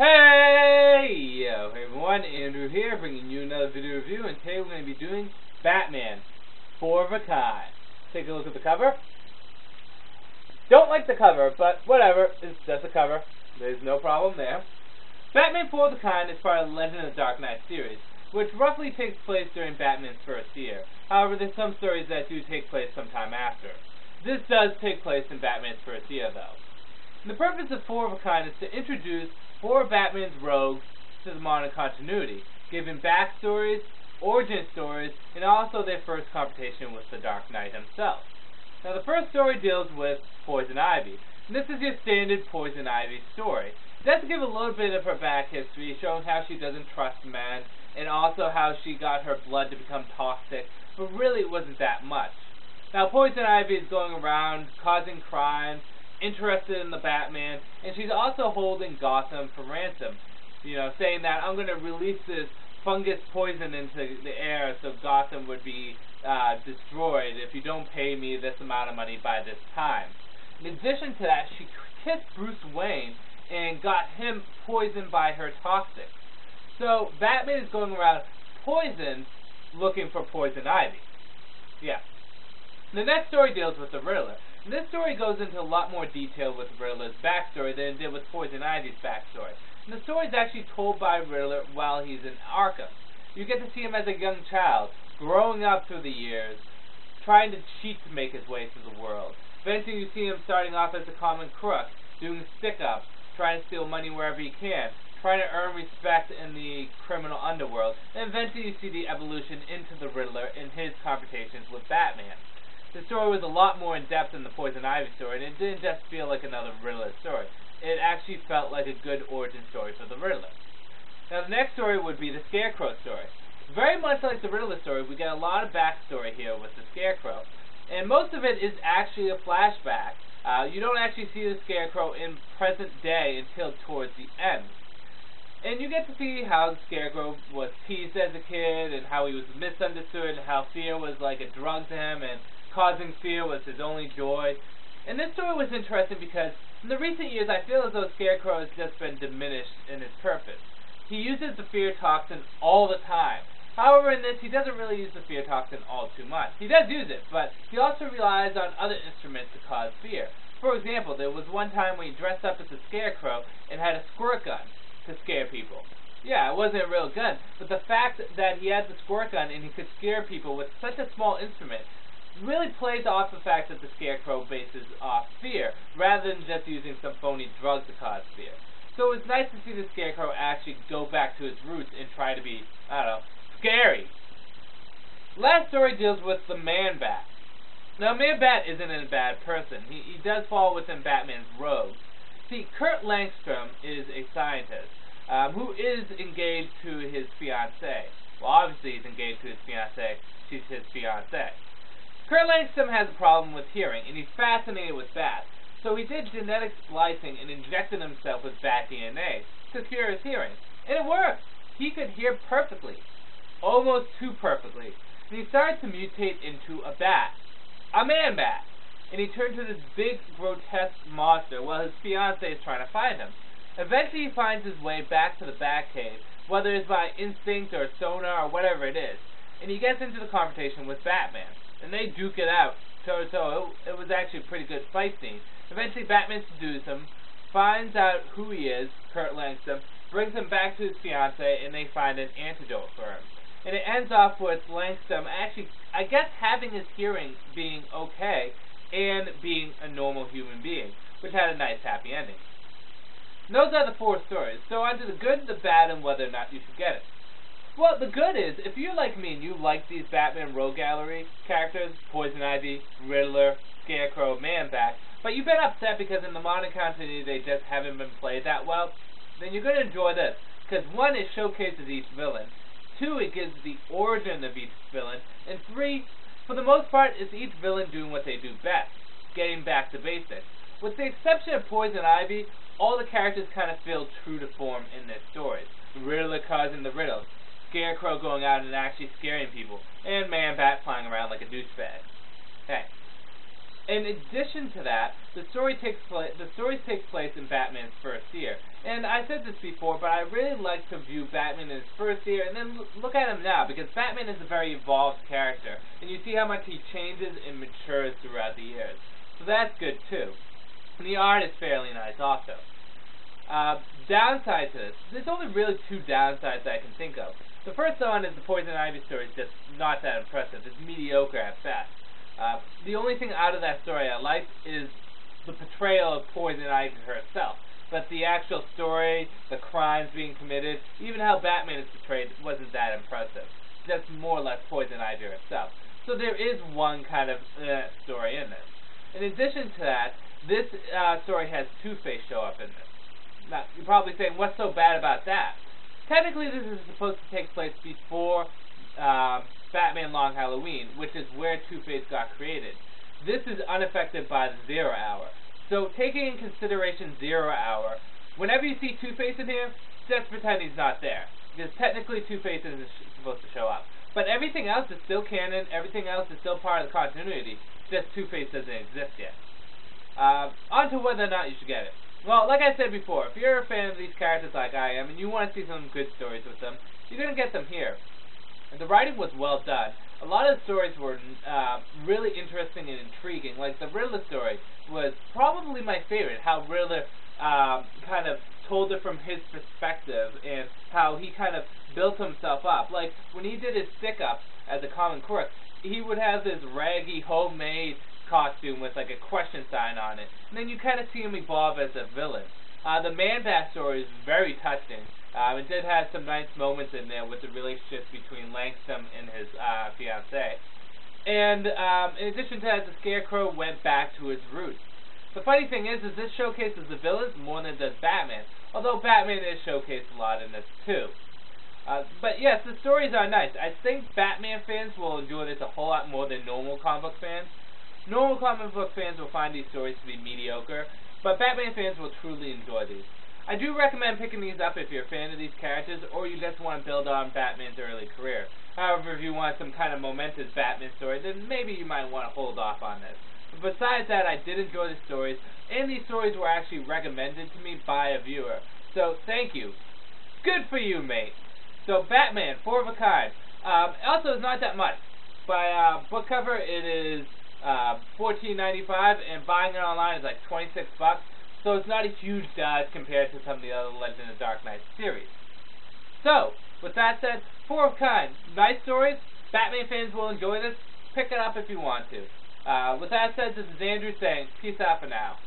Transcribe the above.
Hey! Yo, hey everyone, Andrew here, bringing you another video review, and today we're going to be doing Batman, Four of a Kind. Take a look at the cover. Don't like the cover, but whatever, it's just a cover. There's no problem there. Batman Four of a Kind is part of the Legend of the Dark Knight series, which roughly takes place during Batman's first year. However, there's some stories that do take place sometime after. This does take place in Batman's first year, though. And the purpose of Four of a Kind is to introduce four of Batman's rogues to the modern continuity, giving backstories, origin stories, and also their first confrontation with the Dark Knight himself. Now, the first story deals with Poison Ivy, and this is your standard Poison Ivy story. It does give a little bit of her back history, showing how she doesn't trust men, and also how she got her blood to become toxic, but really it wasn't that much. Now, Poison Ivy is going around causing crimes, interested in the Batman, and she's also holding Gotham for ransom. You know, saying that I'm going to release this fungus poison into the air so Gotham would be destroyed if you don't pay me this amount of money by this time. In addition to that, she kissed Bruce Wayne and got him poisoned by her toxics. So Batman is going around poisoned looking for Poison Ivy. Yeah. The next story deals with the Riddler. And this story goes into a lot more detail with Riddler's backstory than it did with Poison Ivy's backstory. And the story is actually told by Riddler while he's in Arkham. You get to see him as a young child, growing up through the years, trying to cheat to make his way through the world. Eventually you see him starting off as a common crook, doing stick-ups, trying to steal money wherever he can, trying to earn respect in the criminal underworld, and eventually you see the evolution into the Riddler in his confrontations with Batman. The story was a lot more in-depth than the Poison Ivy story, and it didn't just feel like another Riddler story. It actually felt like a good origin story for the Riddler. Now, the next story would be the Scarecrow story. Very much like the Riddler story, we get a lot of backstory here with the Scarecrow, and most of it is actually a flashback. You don't actually see the Scarecrow in present day until towards the end. And you get to see how the Scarecrow was teased as a kid, and how he was misunderstood, and how fear was like a drug to him, and causing fear was his only joy. And this story was interesting because in the recent years I feel as though Scarecrow has just been diminished in his purpose. He uses the fear toxin all the time. However, in this, he doesn't really use the fear toxin all too much. He does use it, but he also relies on other instruments to cause fear. For example, there was one time when he dressed up as a Scarecrow and had a squirt gun to scare people. Yeah, it wasn't a real gun, but the fact that he had the squirt gun and he could scare people with such a small instrument really plays off the fact that the Scarecrow bases off fear, rather than just using some phony drug to cause fear. So it's nice to see the Scarecrow actually go back to his roots and try to be, I don't know, scary. Last story deals with the Man-Bat. Now, Man-Bat isn't a bad person. He does fall within Batman's rogues. See, Kurt Langstrom is a scientist who is engaged to his fiancée. Well, obviously he's engaged to his fiancée. She's his fiancée. Kurt Langstrom has a problem with hearing, and he's fascinated with bats. So he did genetic splicing and injected himself with bat DNA to cure his hearing. And it worked. He could hear perfectly. Almost too perfectly. And he started to mutate into a bat. A Man-Bat. And he turned to this big, grotesque monster while his fiancée is trying to find him. Eventually he finds his way back to the Batcave, whether it's by instinct or sonar or whatever it is. And he gets into the confrontation with Batman. And they duke it out. So it was actually a pretty good fight scene. Eventually Batman subdues him, finds out who he is, Kurt Langstrom, brings him back to his fiancée, and they find an antidote for him. And it ends off with Langstrom actually, I guess, having his hearing being okay, and being a normal human being, which had a nice happy ending. And those are the four stories. So on to the good, the bad, and whether or not you should get it. Well, the good is, if you're like me and you like these Batman Rogue Gallery characters, Poison Ivy, Riddler, Scarecrow, Man-Bat, but you've been upset because in the modern continuity they just haven't been played that well, then you're going to enjoy this. Because 1, it showcases each villain. 2, it gives the origin of each villain. And 3, for the most part, it's each villain doing what they do best, getting back to basics. With the exception of Poison Ivy, all the characters kind of feel true to form in their stories. Riddler causing the riddles, Scarecrow going out and actually scaring people, and Man-Bat flying around like a douchebag. Hey, In addition to that, the stories take place in Batman's first year. And I said this before, but I really like to view Batman in his first year and then look at him now, because Batman is a very evolved character, and you see how much he changes and matures throughout the years. So that's good too. And the art is fairly nice also. Downside to this, there's only really two downsides that I can think of. The first one is the Poison Ivy story is just not that impressive. It's mediocre at best. The only thing out of that story I liked is the portrayal of Poison Ivy herself. But the actual story, the crimes being committed, even how Batman is portrayed wasn't that impressive. Just more or less Poison Ivy herself. So there is one kind of story in this. In addition to that, this story has Two-Face show up in this. Now, you're probably saying, what's so bad about that? Technically, this is supposed to take place before Batman Long Halloween, which is where Two-Face got created. This is unaffected by the Zero Hour. So, taking in consideration Zero Hour, whenever you see Two-Face in here, just pretend he's not there. Because technically Two-Face isn't supposed to show up. But everything else is still canon, everything else is still part of the continuity, just Two-Face doesn't exist yet. On to whether or not you should get it. Well, like I said before, if you're a fan of these characters like I am, and you want to see some good stories with them, you're going to get them here. And the writing was well done. A lot of the stories were really interesting and intriguing. Like the Riddler story was probably my favorite, how Riddler kind of told it from his perspective and how he kind of built himself up. Like when he did his stick-up as a common crook, he would have this raggy, homemade costume with like a question sign on it. And then you kind of see him evolve as a villain. The Man-Bat story is very touching. It did have some nice moments in there with the relationship between Langston and his fiancée. And in addition to that, the Scarecrow went back to his roots. The funny thing is this showcases the villains more than it does Batman, although Batman is showcased a lot in this too. But yes, the stories are nice. I think Batman fans will enjoy this a whole lot more than normal comic book fans. Normal comic book fans will find these stories to be mediocre, but Batman fans will truly enjoy these. I do recommend picking these up if you're a fan of these characters, or you just want to build on Batman's early career. However, if you want some kind of momentous Batman story, then maybe you might want to hold off on this. But besides that, I did enjoy the stories, and these stories were actually recommended to me by a viewer. So, thank you. Good for you, mate. So, Batman, 4 of a kind. Also, it's not that much. By book cover, it is $14.95, and buying it online is like $26. So it's not a huge dive compared to some of the other Legend of Dark Knight series. So, with that said, 4 of a kind. Nice stories. Batman fans will enjoy this. Pick it up if you want to. With that said, this is Andrew saying, peace out for now.